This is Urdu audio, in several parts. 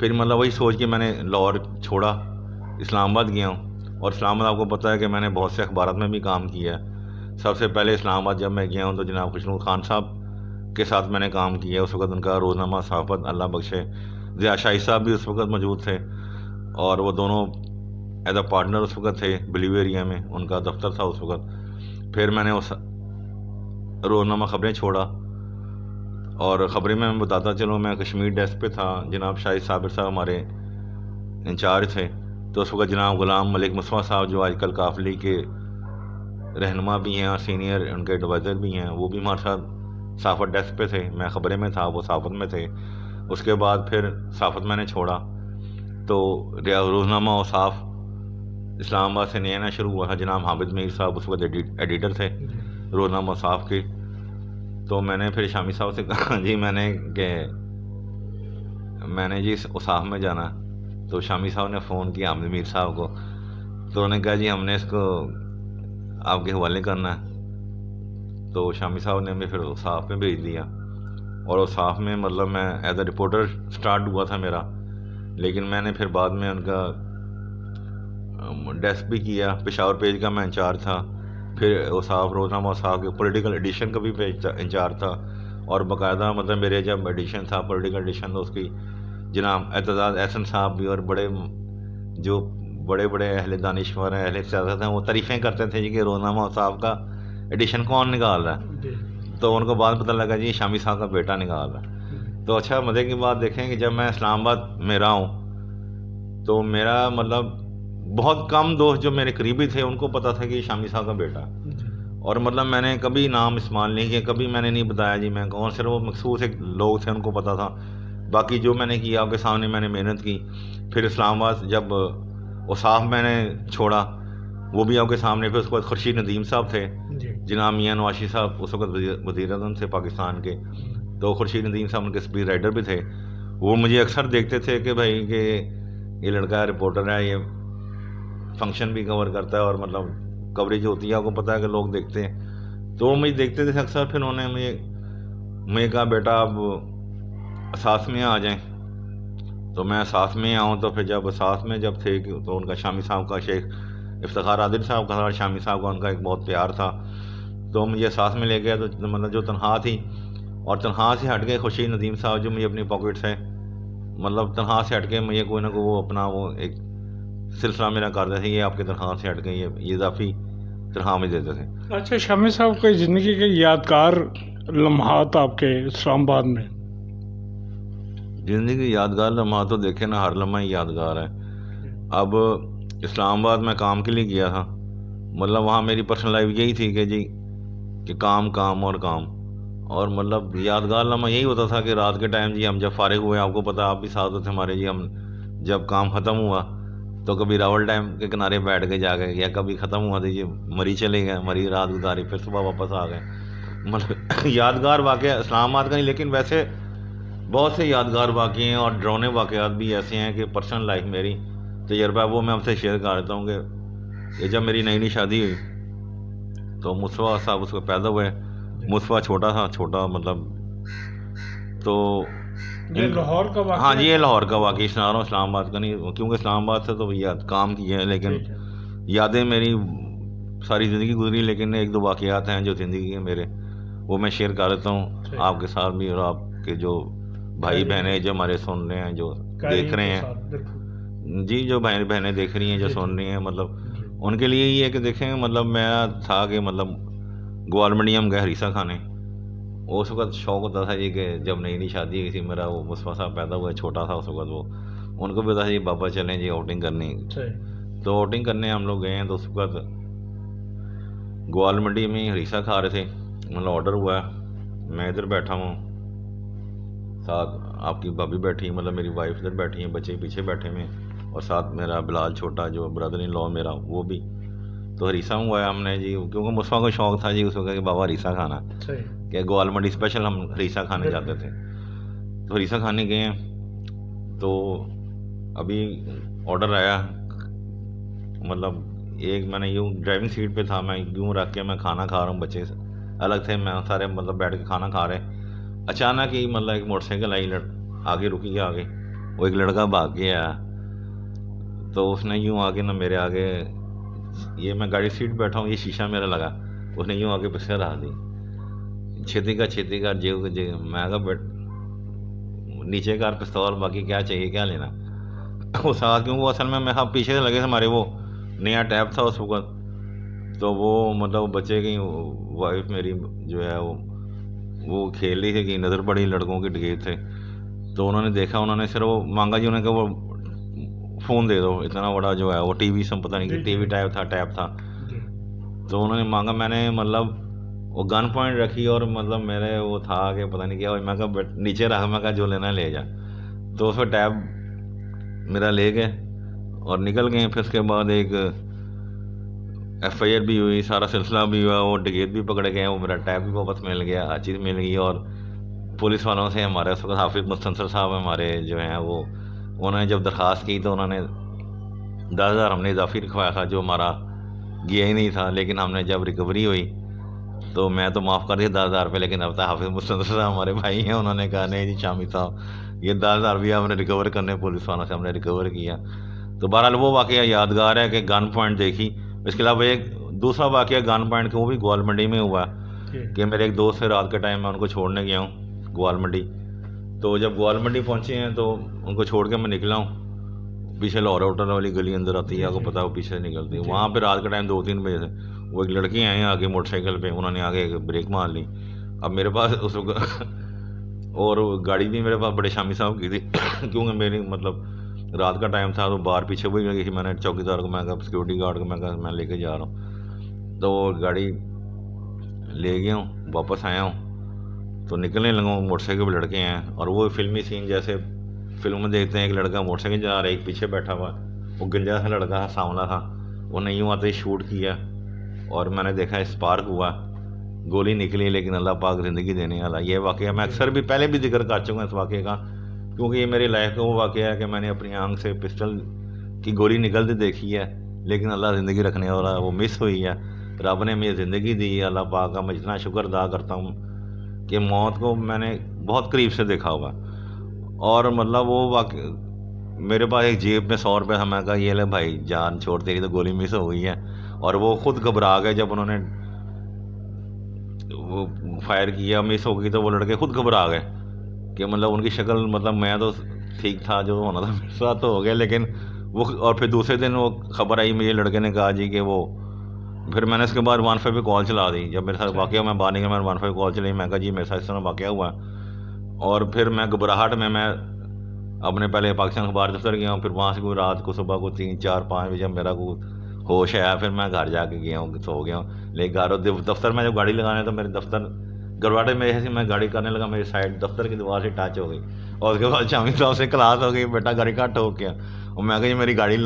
پھر مطلب وہی سوچ کے میں نے لاہور چھوڑا، اسلام آباد گیا ہوں. اور اسلام آباد آپ کو پتہ ہے کہ میں نے بہت سے اخبارات میں بھی کام کیا ہے. سب سے پہلے اسلام آباد جب میں گیا ہوں تو جناب خوشنود خان صاحب کے ساتھ میں نے کام کیا ہے. اس وقت ان کا روزنامہ صحافت اللہ بخشے ضیاء شاہی صاحب بھی اس وقت موجود تھے، اور وہ دونوں ایز اے پارٹنر اس وقت تھے بلیو ایریا میں، ان کا دفتر تھا اس وقت. پھر میں نے اس روزنامہ خبریں چھوڑا، اور خبریں میں بتاتا چلوں میں کشمیر ڈیسک پہ تھا. جناب شاہد صابر صاحب ہمارے انچارج تھے. تو اس وقت جناب غلام ملک مصطفیٰ صاحب جو آج کل قافلی کے رہنما بھی ہیں اور سینئر ان کے ایڈوائزر بھی ہیں، وہ بھی ہمارے ساتھ صحافت ڈیسک پہ تھے. میں خبریں میں تھا، وہ صحافت میں تھے. اس کے بعد پھر صحافت میں نے چھوڑا تو روزنامہ اوصاف اسلام آباد سے نیا شروع ہوا تھا. جناب حامد میر صاحب اس وقت ایڈیٹر تھے روزنامہ اوصاف کے. تو میں نے پھر شامی صاحب سے کہا جی میں نے جی اوصاف میں جانا. تو شامی صاحب نے فون کیا حامد میر صاحب کو، تو انہوں نے کہا جی ہم نے اس کو آپ کے حوالے کرنا ہے. تو شامی صاحب نے ہمیں پھر اوصاف میں بھیج دیا، اور اوصاف میں مطلب میں ایز اے رپورٹر سٹارٹ ہوا تھا میرا. لیکن میں نے پھر بعد میں ان کا ڈیسک بھی کیا، پشاور پیج کا میں انچارج تھا. پھر اوصاف روزنامہ اوصاف کے پولیٹیکل ایڈیشن کا بھی پیج انچارج تھا. اور باقاعدہ مطلب میرے جب ایڈیشن تھا پولیٹیکل ایڈیشن، تو اس کی جناب اعتزاز احسن صاحب بھی اور بڑے بڑے اہل دانشور ہیں، اہل سیاست ہیں، وہ تعریفیں کرتے تھے جی کہ روزنامہ اوصاف کا ایڈیشن کون نکال رہا ہے. تو ان کو بعد پتہ لگا جی شامی صاحب کا بیٹا نکال رہا ہے. تو اچھا مزے کی بات دیکھیں کہ جب میں اسلام آباد میں رہا ہوں تو میرا مطلب بہت کم دوست جو میرے قریبی تھے ان کو پتہ تھا کہ یہ شامی صاحب کا بیٹا. اور مطلب میں نے کبھی نام استعمال نہیں کیا، کبھی میں نے نہیں بتایا جی میں کون. صرف وہ مخصوص ایک لوگ تھے ان کو پتہ تھا. باقی جو میں نے کیا آپ کے سامنے میں نے محنت کی. پھر اسلام آباد جب اوصاف میں نے چھوڑا وہ بھی آپ کے سامنے. پھر اس کے بعد خورشید ندیم صاحب تھے، جناب میاں نواشی صاحب اس وقت وزیر اعظم تھے پاکستان کے. تو خورشید ندیم صاحب ان کے اسپیچ رائٹر بھی تھے. وہ مجھے اکثر دیکھتے تھے کہ بھائی کہ یہ لڑکا رپورٹر ہے، یہ فنکشن بھی کور کرتا ہے، اور مطلب کوریج ہوتی ہے آپ کو پتہ ہے کہ لوگ دیکھتے ہیں. تو وہ مجھے دیکھتے تھے اکثر. پھر انہوں نے مجھے کہا بیٹا اب اساس میں آ جائیں. تو میں اساس میں آؤں. تو پھر جب اساس میں جب تھے تو ان کا شامی صاحب کا شیخ افتخار عادل صاحب کا، شامی صاحب کا ان کا ایک بہت پیار تھا. تو مجھے اساس میں لے گیا. تو مطلب جو تنخواہ تھی، اور تنخواہ سے ہٹ کے خورشید ندیم صاحب جو مجھے اپنی پاکٹ سے مطلب تنخواہ سے ہٹ کے مجھے کوئی نہ کوئی وہ اپنا وہ ایک سلسلہ میرا کرتے تھے، یہ آپ کی تنخواہ سے ہٹ کے یہ اضافی تنخواہ مجھے دیتے تھے. اچھا شامی صاحب کی زندگی کے یادگار لمحات آپ کے اسلام آباد میں؟ زندگی یادگار لمحات تو دیکھیں نا، ہر لمحہ ہی یادگار ہے. اب اسلام آباد میں کام کے لیے گیا تھا، مطلب وہاں میری پرسنل لائف یہی تھی کہ جی کہ کام کام اور کام. اور مطلب یادگار لمحہ یہی ہوتا تھا کہ رات کے ٹائم جی ہم جب فارغ ہوئے، آپ کو پتہ آپ بھی ساتھ ہوتے ہمارے جی، ہم جب کام ختم ہوا تو کبھی راول ڈیم کے کنارے بیٹھ کے جا گئے، یا کبھی ختم ہوا تو یہ مری چلے گئے، مری رات گزاری، پھر صبح واپس آ گئے. مطلب یادگار واقعہ اسلام آباد کا نہیں، لیکن ویسے بہت سے یادگار واقعے ہیں اور ڈراؤنے واقعات بھی ایسے ہیں کہ پرسنل لائف میری تجربہ وہ میں آپ سے شیئر کر دیتا ہوں. کہ جب میری نئی شادی ہوئی تو مصطفیٰ صاحب اس کو پیدا ہوئے. مصطفیٰ چھوٹا مطلب تو یہ لاہور کا واقعہ؟ ہاں جی یہ لاہور کا واقعہ سنا رہا ہوں، اسلام آباد کا نہیں، کیونکہ اسلام آباد سے تو یاد کام کی ہے، لیکن یادیں میری ساری زندگی گزری. لیکن ایک دو واقعات ہیں جو زندگی کے میرے، وہ میں شیئر کر دیتا ہوں آپ کے ساتھ بھی، اور آپ کے جو بھائی بہنیں جو ہمارے سن رہے ہیں، جو دیکھ رہے ہیں جی، جو بھائی بہنیں دیکھ رہی ہیں، جو سن رہی ہیں، مطلب ان کے لیے یہ ہے کہ دیکھیں مطلب میں تھا کہ مطلب گوال منڈی ہم گئے ہریسہ کھانے. اس وقت شوق ہوتا تھا جی کہ جب نئی شادی ہوئی تھی میرا، وہ مصطفیٰ صاحب پیدا ہوئے، چھوٹا تھا اس وقت وہ، ان کو بھی ہوتا تھا جی بابا چلیں جی آؤٹنگ کرنی. تو آؤٹنگ کرنے ہم لوگ گئے ہیں. تو اس وقت گوال منڈی میں ہریسہ کھا رہے تھے، مطلب آڈر ہوا ہے، میں ادھر بیٹھا ہوں، ساتھ آپ کی بھابھی بیٹھی، مطلب میری وائف ادھر بیٹھی ہیں، بچے پیچھے بیٹھے ہوئے، اور ساتھ میرا بلال چھوٹا جو بردر ان لا میرا وہ بھی. تو ہریسہ ہوا ہے ہم نے جی، کیونکہ مصطفیٰ کو شوق تھا جی اس وقت کہ بابا ہریسہ کھانا، کہ گوال منڈی اسپیشل ہم ہریسہ کھانے جاتے تھے. تو ہریسہ کھانے گئے ہیں. تو ابھی آڈر آیا، مطلب ایک میں نے یوں ڈرائیونگ سیٹ پہ تھا، میں یوں رکھ کے میں کھانا کھا رہا ہوں، بچے الگ تھے، میں سارے مطلب بیٹھ کے کھانا کھا رہے. اچانک ہی مطلب ایک موٹر سائیکل آئی، آگے رکی آگے. وہ ایک لڑکا بھاگ کے آیا تو اس نے یوں آگے نہ میرے آگے، یہ میں گاڑی سیٹ بیٹھا ہوں، یہ شیشہ میرا لگا، اس نے یوں آگے پیچھے رہا دی، چھتی کا جیو میں کہا بیٹ نیچے کار پستول، باقی کیا چاہیے، کیا لینا وہ ساتھ، کیونکہ وہ اصل میں ہم پیچھے سے لگے تھے ہمارے، وہ نیا ٹیپ تھا اس وقت، تو وہ مطلب بچے کی وائف میری جو ہے وہ کھیل رہی تھی کہ نظر پڑی لڑکوں کے ڈکیت تھے، تو انہوں نے دیکھا، انہوں نے صرف وہ مانگا جی، انہوں نے کہا وہ فون دے دو، اتنا بڑا جو ہے وہ ٹی وی سم پتہ نہیں کہ ٹی وی ٹیپ تھا، تو انہوں نے مانگا، میں نے مطلب وہ گن پوائنٹ رکھی اور مطلب میرے وہ تھا کہ پتہ نہیں کیا، میں کہا نیچے رکھا، میں کہا جو لینا لے جا، تو اس میں ٹیب میرا لے گئے اور نکل گئے۔ پھر اس کے بعد ایک ایف آئی آر بھی ہوئی، سارا سلسلہ بھی ہوا، وہ ڈکیت بھی پکڑے گئے، وہ میرا ٹیب بھی واپس مل گیا، ہر چیز مل گئی، اور پولیس والوں سے ہمارے اس وقت حافظ مستنصر صاحب ہمارے جو ہیں وہ، انہوں نے جب درخواست کی تو انہوں نے 10,000 ہم نے اضافی رکھوایا تھا جو ہمارا گیا ہی نہیں تھا، لیکن ہم نے جب ریکوری ہوئی تو میں تو معاف کر دیا 10,000 روپے، لیکن اب تک حافظ مستنصر صاحب ہمارے بھائی ہیں، انہوں نے کہا نہیں جی شامی صاحب یہ 10,000 بھی آپ نے ریکور کرنے، پولیس والوں سے ہم نے ریکور کیا۔ تو بہرحال وہ واقعہ یادگار ہے کہ گن پوائنٹ دیکھی۔ اس کے علاوہ ایک دوسرا واقعہ گن پوائنٹ کا، وہ بھی گوال منڈی میں ہوا کہ میرے ایک دوست سے رات کے ٹائم میں ان کو چھوڑنے گیا ہوں گوال منڈی، تو جب گوال منڈی پہنچے ہیں تو ان کو چھوڑ کے میں نکلا ہوں، پیچھے لاہور آؤٹر والی گلی اندر آتی ہے، آپ کو پتا ہے وہ پیچھے سے نکلتی ہے، وہاں پہ رات کے ٹائم 2-3 بجے سے وہ ایک لڑکی آئے ہیں آگے موٹر سائیکل پہ، انہوں نے آگے بریک مار لی، اب میرے پاس اس وقت اور گاڑی بھی میرے پاس بڑے شامی صاحب کی تھی کیونکہ میری مطلب رات کا ٹائم تھا، تو باہر پیچھے وہی لگی تھی، میں نے چوکی دار کو میں کہا سیکورٹی گارڈ کو میں کہا میں لے کے جا رہا ہوں، تو وہ گاڑی لے گیا ہوں، واپس آیا ہوں تو نکلنے لگا ہوں، موٹر سائیکل پہ لڑکے ہیں، اور وہ فلمی سین جیسے فلم میں دیکھتے ہیں، ایک لڑکا موٹر سائیکل چلا رہا ہے، ایک پیچھے بیٹھا ہوا، وہ گنجا سا لڑکا تھا، سانولا تھا، انہوں نے یوں آتے ہی شوٹ کیا، اور میں نے دیکھا اسپارک ہوا، گولی نکلی، لیکن اللہ پاک زندگی دینے والا۔ یہ واقعہ میں اکثر بھی پہلے بھی ذکر کر چکا ہوں اس واقعے کا، کیونکہ یہ میری لائف کا وہ واقعہ ہے کہ میں نے اپنی آنکھ سے پسٹل کی گولی نکلتے دیکھی ہے، لیکن اللہ زندگی رکھنے والا، وہ مس ہوئی ہے، رب نے مجھے زندگی دی ہے، اللہ پاک کا میں اتنا شکر ادا کرتا ہوں کہ موت کو میں نے بہت قریب سے دیکھا ہوا، اور مطلب وہ واقع میرے پاس ایک جیب میں 100 روپے تھا، میں کہا یہ لے بھائی جان چھوڑ، تیری تو گولی مس ہو گئی ہے، اور وہ خود گھبرا گئے جب انہوں نے وہ فائر کیا، مس ہو گئی تو وہ لڑکے خود گھبرا گئے کہ مطلب ان کی شکل، مطلب میں تو ٹھیک تھا، جو ہونا تھا میرے ساتھ تو ہو گیا، لیکن وہ، اور پھر دوسرے دن وہ خبر آئی مجھے، لڑکے نے کہا جی کہ وہ، پھر میں نے اس کے بعد 15 پہ کال چلا دی، جب میرے ساتھ واقعہ میں باہر نکلا میں نے 15 پہ کال چلائی، میں کہا جی میرے ساتھ اس طرح واقعہ ہوا، اور پھر میں گھبراہٹ میں اپنے پہلے پاکستان اخبار دفتر گیا ہوں، پھر وہاں سے کوئی رات کو صبح کو 3, 4, 5 بجے میرا کوئی ہوش آیا، پھر میں گھر جا کے گیا ہوں، سو گیا ہوں، لیکن گھر دفتر میں جب گاڑی لگانے تو میرے دفتر گرواٹے میں ایسے میں گاڑی کرنے لگا، میری سائڈ دفتر کی دیوار سے ٹچ ہو گئی، اور اس کے بعد شامی صاحب سے کلاس ہو گئی، بیٹا گاڑی کٹ ہو گیا، اور میں کہا جی میری گاڑی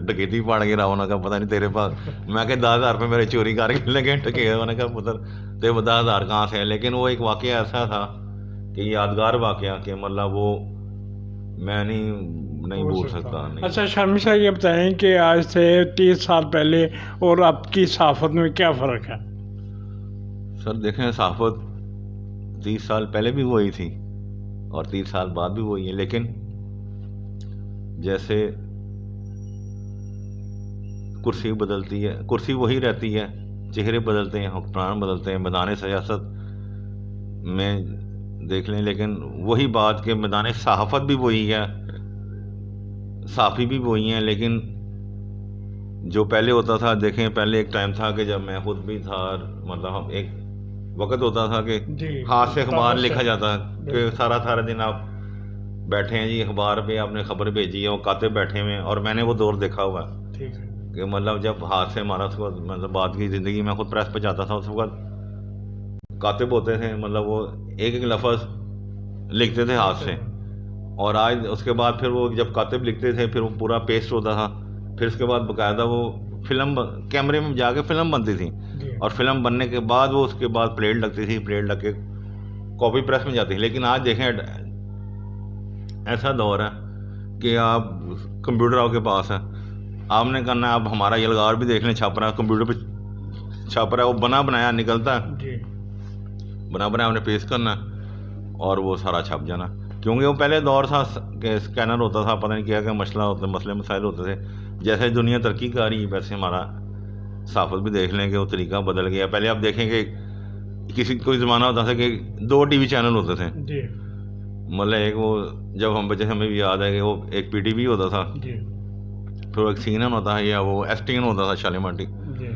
ڈکیتی پڑ گئی، راؤ کا پتہ نہیں تیرے پاس، میں کہ 10,000 روپے میرے چوری کر کے لگے ٹکے، انہوں نے کہا پتر تیرے 10,000 کہاں سے ہے، لیکن وہ ایک واقعہ ایسا تھا کہ یادگار واقعہ کہ مطلب وہ میں نہیں بھول سکتا نہیں۔ اچھا شامی صاحب یہ بتائیں کہ آج سے 30 سال پہلے اور اب کی صحافت میں کیا فرق ہے؟ سر دیکھیں صحافت 30 سال پہلے بھی وہی تھی اور 30 سال بعد بھی وہی ہے، لیکن جیسے کرسی بدلتی ہے، کرسی وہی رہتی ہے، چہرے بدلتے ہیں، حکمران بدلتے ہیں، میدان سیاست میں دیکھ لیں، لیکن وہی بات کہ میدان صحافت بھی وہی ہے، صحافی بھی وہی ہیں، لیکن جو پہلے ہوتا تھا، دیکھیں پہلے ایک ٹائم تھا کہ جب میں خود بھی تھا، مطلب ایک وقت ہوتا تھا کہ ہاتھ سے اخبار لکھا جاتا کہ سارا دن آپ بیٹھے ہیں جی، اخبار پہ آپ نے خبر بھیجی ہے، وہ کاتب بیٹھے ہوئے ہیں، اور میں نے وہ دور دیکھا ہوا کہ مطلب جب ہاتھ سے ہمارا مطلب بات کی زندگی میں خود پریس پہ جاتا تھا، اس وقت کاتب ہوتے تھے، مطلب وہ ایک ایک لفظ لکھتے تھے ہاتھ سے، اور آج اس کے بعد پھر وہ جب کاتب لکھتے تھے پھر وہ پورا پیسٹ ہوتا تھا، پھر اس کے بعد باقاعدہ وہ فلم کیمرے میں جا کے فلم بنتی تھی، اور فلم بننے کے بعد وہ اس کے بعد پلیٹ لگتی تھی، پلیٹ لگ کے کاپی پریس میں جاتی تھی، لیکن آج دیکھیں ایسا دور ہے کہ آپ کمپیوٹر آپ کے پاس ہے، آپ نے کرنا ہے، آپ ہمارا یلغار بھی دیکھ لیں چھاپ رہا ہے کمپیوٹر پہ، چھاپ رہا ہے، وہ بنا بنایا نکلتا ہے، بنا بنایا آپ نے پیسٹ کرنا ہے اور وہ سارا چھپ جانا، کیونکہ وہ پہلے دور تھا کہ اسکینر ہوتا تھا، پتہ نہیں کیا کیا مسئلے مسائل ہوتے تھے. جیسے دنیا ترقی کر رہی ہے ویسے ہمارا صحافت بھی دیکھ لیں کہ وہ طریقہ بدل گیا. پہلے آپ دیکھیں کہ کوئی زمانہ ہوتا تھا کہ 2 ٹی وی چینل ہوتے تھے. جی مطلب ایک وہ جب ہم بچے ہمیں بھی یاد ہے کہ وہ ایک پی ٹی وی ہوتا تھا، جی پھر ایک سی این این ہوتا ہے یا وہ ایس ٹی این ہوتا تھا شالیمار ٹی. جی.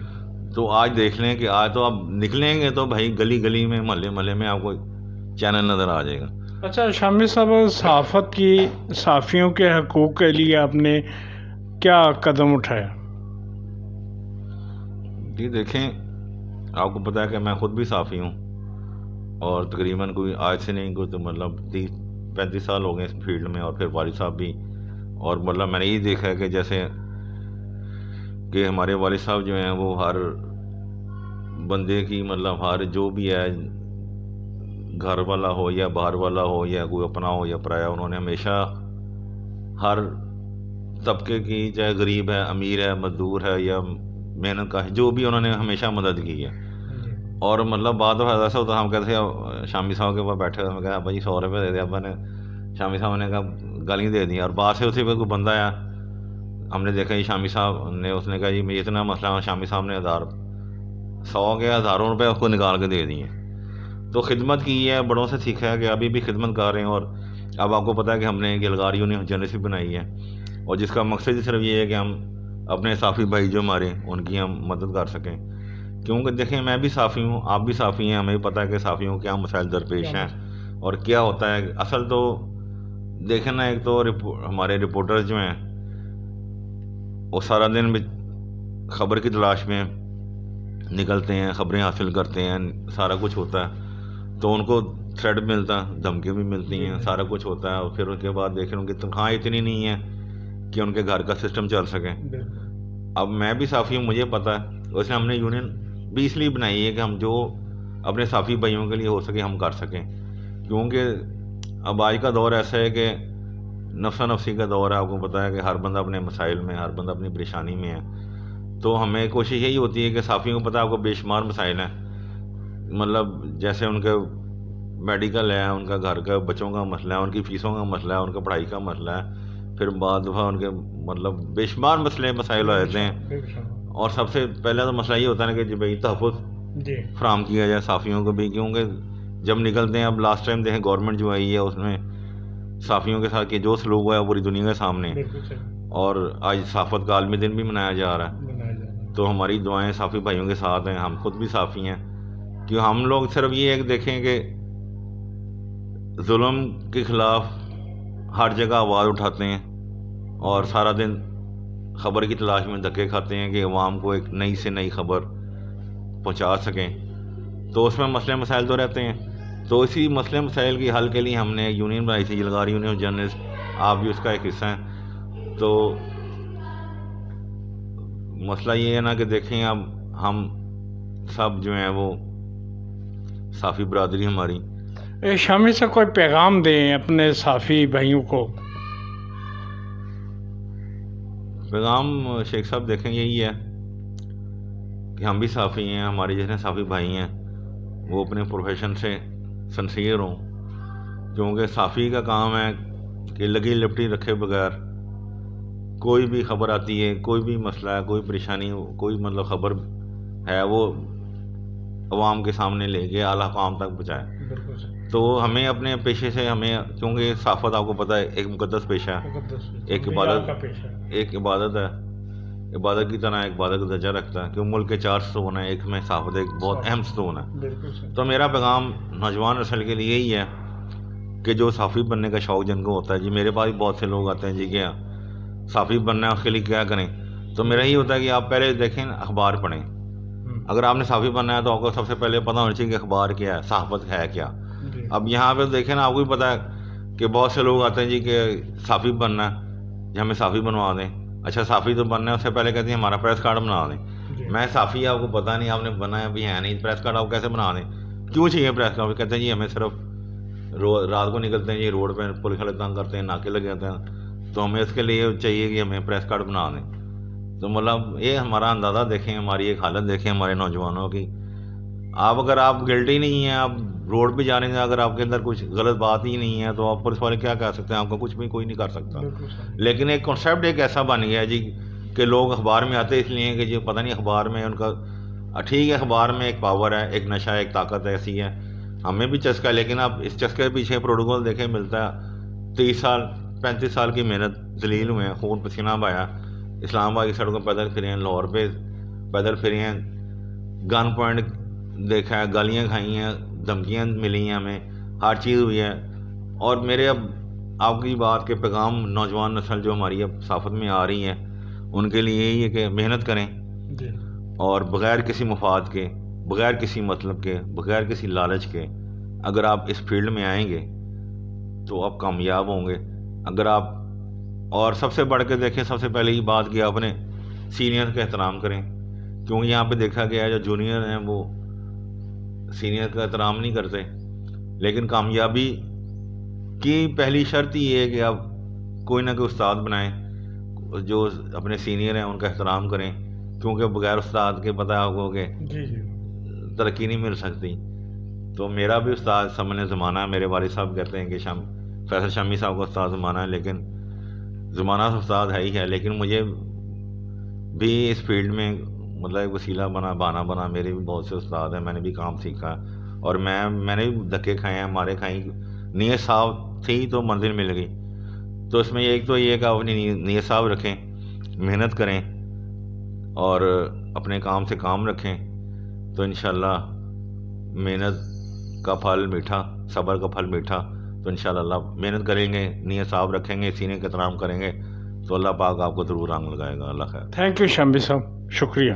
تو آج دیکھ لیں کہ آج تو آپ نکلیں گے تو بھائی گلی گلی میں محلے محلے میں آپ کو چینل نظر آ جائے گا. اچھا شامی صاحب، صحافت کی صحافیوں کے حقوق کے لیے آپ نے کیا قدم اٹھایا؟ جی دیکھیں، آپ کو پتہ ہے کہ میں خود بھی صحافی ہوں، اور تقریباً کوئی آج سے نہیں کوئی تو مطلب 30-35 سال ہو گئے اس فیلڈ میں. اور پھر والد صاحب بھی، اور مطلب میں نے یہ دیکھا ہے کہ جیسے کہ ہمارے والد صاحب جو ہیں وہ ہر بندے کی مطلب ہر جو بھی ہے، گھر والا ہو یا باہر والا ہو یا کوئی اپنا ہو یا پرایا، انہوں نے ہمیشہ ہر طبقے کی، چاہے غریب ہے، امیر ہے، مزدور ہے یا محنت کا ہے، جو بھی انہوں نے ہمیشہ مدد کی ہے. اور مطلب بعد میں ایسا ہوتا، ہم کہتے ہیں شامی صاحب کے پاس بیٹھے ہوئے، ہم کہا ابا جی 100 روپے دے دیا. ابا نے، شامی صاحب نے کہا گالیاں دے دی. اور باہر سے اسی پہ کوئی بندہ آیا، ہم نے دیکھا جی شامی صاحب نے، اس نے کہا جی میں اتنا مسئلہ ہے، شامی صاحب نے 100 کے ہزاروں روپے اس کو نکال کے دے دیے. تو خدمت کی ہے، بڑوں سے سیکھا ہے کہ ابھی بھی خدمت کر رہے ہیں. اور اب آپ کو پتہ ہے کہ ہم نے گلگار یونین جرنلسٹ بنائی ہے، اور جس کا مقصد ہی صرف یہ ہے کہ ہم اپنے صحافی بھائی جو ہمارے، ان کی ہم مدد کر سکیں. کیونکہ دیکھیں میں بھی صحافی ہوں، آپ بھی صحافی ہیں، ہمیں بھی پتہ ہے کہ صحافیوں کو کیا مسائل درپیش ہیں اور کیا ہوتا ہے. اصل تو دیکھیں نا، ایک تو ہمارے رپورٹرز جو ہیں وہ سارا دن خبر کی تلاش میں نکلتے ہیں، خبریں حاصل کرتے ہیں، سارا کچھ ہوتا ہے. تو ان کو تھریڈ ملتا، دھمکیاں بھی ملتی ہیں، سارا کچھ ہوتا ہے. اور پھر اس کے بعد دیکھیں ان کی تنخواہ اتنی نہیں ہے کہ ان کے گھر کا سسٹم چل سکے. اب میں بھی صحافی ہوں، مجھے پتہ ہے. ویسے ہم نے یونین بھی اس لیے بنائی ہے کہ ہم جو اپنے صحافی بھائیوں کے لیے ہو سکے ہم کر سکیں. کیونکہ اب آج کا دور ایسا ہے کہ نفسا نفسی کا دور ہے. آپ کو پتہ ہے کہ ہر بندہ اپنے مسائل میں، ہر بندہ اپنی پریشانی میں ہے. تو ہمیں کوشش یہی ہوتی ہے کہ صحافیوں کو پتہ ہے آپ کو بے شمار مسائل ہیں، مطلب جیسے ان کے میڈیکل ہے، ان کا گھر کا بچوں کا مسئلہ ہے، ان کی فیسوں کا مسئلہ ہے، ان کا پڑھائی کا مسئلہ ہے. پھر بعد دفعہ ان کے مطلب بے شمار مسائل ہو جاتے ہیں. اور سب سے پہلا تو مسئلہ یہ ہوتا ہے نا کہ جی بھائی تحفظ فراہم کیا جائے صحافیوں کو بھی. کیونکہ جب نکلتے ہیں، اب لاسٹ ٹائم دیکھیں گورنمنٹ جو آئی ہے اس میں صحافیوں کے ساتھ کہ جو سلوک ہوا ہے پوری دنیا کے سامنے. اور آج صحافت کا عالمی دن بھی منایا جا رہا ہے. تو ہماری دعائیں صحافی بھائیوں کے ساتھ ہیں، ہم خود بھی صحافی ہیں. کہ ہم لوگ صرف یہ ایک دیکھیں کہ ظلم کے خلاف ہر جگہ آواز اٹھاتے ہیں، اور سارا دن خبر کی تلاش میں دھکے کھاتے ہیں کہ عوام کو ایک نئی سے نئی خبر پہنچا سکیں. تو اس میں مسئلے مسائل تو رہتے ہیں. تو اسی مسئلے مسائل کی حل کے لیے ہم نے ایک یونین بنائی تھی، گلگار یونین جرنلسٹ. آپ بھی اس کا ایک حصہ ہیں. تو مسئلہ یہ ہے نا کہ دیکھیں اب ہم سب جو ہیں وہ صحافی برادری ہماری. شامی سے کوئی پیغام دیں اپنے صحافی بھائیوں کو. پیغام شیخ صاحب دیکھیں یہی ہے کہ ہم بھی صحافی ہیں، ہمارے جتنے صحافی بھائی ہیں وہ اپنے پروفیشن سے سنسیئر ہوں. کیونکہ صحافی کا کام ہے کہ لگی لپٹی رکھے بغیر کوئی بھی خبر آتی ہے، کوئی بھی مسئلہ ہے، کوئی پریشانی، کوئی مطلب خبر ہے، وہ عوام کے سامنے لے کے اعلیٰ مقام تک پہنچائے. تو ہمیں اپنے پیشے سے کیونکہ صحافت آپ کو پتہ ہے ایک مقدس پیشہ ہے، ایک عبادت ہے. عبادت کی طرح ایک عبادت کا درجہ رکھتا ہے. کیوں ملک کے 4 ستون ہیں، ایک میں صحافت ایک بہت اہم ستون ہے. تو میرا پیغام نوجوان نسل کے لیے یہی ہے کہ جو صحافی بننے کا شوق جن کو ہوتا ہے، جی میرے پاس بھی بہت سے لوگ آتے ہیں جی کہ صحافی بننا ہے اس کے لیے کیا کریں. تو میرا یہی ہوتا ہے کہ آپ پہلے دیکھیں اخبار پڑھیں. اگر آپ نے صحافی بننا ہے تو آپ کو سب سے پہلے پتہ ہونا چاہیے کہ اخبار کیا ہے، صحافت ہے کیا. اب یہاں پہ دیکھیں نا، آپ کو بھی پتہ ہے کہ بہت سے لوگ آتے ہیں جی کہ صحافی بننا ہے، جی ہمیں صحافی بنوا دیں. اچھا صحافی تو بننا ہے، اس سے پہلے کہتے ہیں ہمارا پریس کارڈ بنا دیں. میں صحافی، آپ کو پتہ نہیں، آپ نے بنا ہے ابھی ہے نہیں، پریس کارڈ آپ کیسے بنا دیں؟ کیوں چاہیے پریس کارڈ؟ کہتے ہیں جی ہمیں صرف رات کو نکلتے ہیں جی روڈ پہ پولیس والے تنگ کرتے ہیں، ناکے لگے جاتے ہیں، تو ہمیں اس کے لیے چاہیے کہ ہمیں پریس کارڈ بنا دیں. تو مطلب یہ ہمارا اندازہ دیکھیں، ہماری ایک حالت دیکھیں ہمارے نوجوانوں کی. اگر آپ گلٹی نہیں ہیں، آپ روڈ پہ جا رہے ہیں، اگر آپ کے اندر کچھ غلط بات ہی نہیں ہے تو آپ پولیس والے کیا کہہ سکتے ہیں؟ آپ کا کچھ بھی کوئی نہیں کر سکتا. بالکل صحیح. لیکن ایک کنسیپٹ ایک ایسا بن گیا ہے جی کہ لوگ اخبار میں آتے اس لیے کہ جی پتہ نہیں اخبار میں ان کا ٹھیک ہے، اخبار میں ایک پاور ہے، ایک نشہ ہے، ایک طاقت ایسی ہے، ہمیں بھی چسکا ہے. لیکن اب اس چسکے کے پیچھے پروٹوکول دیکھیں ملتا ہے 30 سال 35 سال کی محنت، ذلیل ہوئے ہیں، خون پسینہ بہایا، اسلام آباد کی سڑکوں پیدل پھرے ہیں، لاہور پہ پیدل پھرے ہیں، گن پوائنٹ دیکھا ہے، گالیاں کھائی ہیں، دھمکیاں ملی ہیں ہمیں، ہر چیز ہوئی ہے. اور میرے اب آپ کی بات کے پیغام نوجوان نسل جو ہماری اب صحافت میں آ رہی ہے ان کے لیے یہی ہے کہ محنت کریں جی. اور بغیر کسی مفاد کے، بغیر کسی مطلب کے، بغیر کسی لالچ کے اگر آپ اس فیلڈ میں آئیں گے تو آپ کامیاب ہوں گے. اگر آپ اور سب سے بڑھ کے دیکھیں، سب سے پہلے یہ بات کہ اپنے سینئر کا احترام کریں، کیونکہ یہاں پہ دیکھا گیا ہے جو جونیئر ہیں وہ سینئر کا احترام نہیں کرتے. لیکن کامیابی کی پہلی شرط یہ ہے کہ آپ کوئی نہ کوئی استاد بنائیں، جو اپنے سینئر ہیں ان کا احترام کریں، کیونکہ بغیر استاد کے پتہ آپ کو کہ جی جی. ترقی نہیں مل سکتی. تو میرا بھی استاد سامنے زمانہ ہے، میرے والد صاحب کہتے ہیں کہ فیصل شامی صاحب کا استاد زمانہ ہے، لیکن زمانہ تو استاد ہے ہی ہے، لیکن مجھے بھی اس فیلڈ میں مطلب ایک وسیلہ بنا میرے بھی بہت سے استاد ہیں، میں نے بھی کام سیکھا اور میں نے بھی دھکے کھائے ہیں، مارے کھائیں. نیت صاف تھی تو منزل مل گئی. تو اس میں ایک تو یہ کہ آپ اپنی نیت صاف رکھیں، محنت کریں اور اپنے کام سے کام رکھیں، تو انشاءاللہ محنت کا پھل میٹھا، صبر کا پھل میٹھا. تو انشاءاللہ اللہ محنت کریں گے، نیت صاف رکھیں گے، سینے کا احترام کریں گے تو اللہ پاک آپ کو ضرور رنگ لگائے گا. اللہ خیر. تھینک یو شامی صاحب، شکریہ.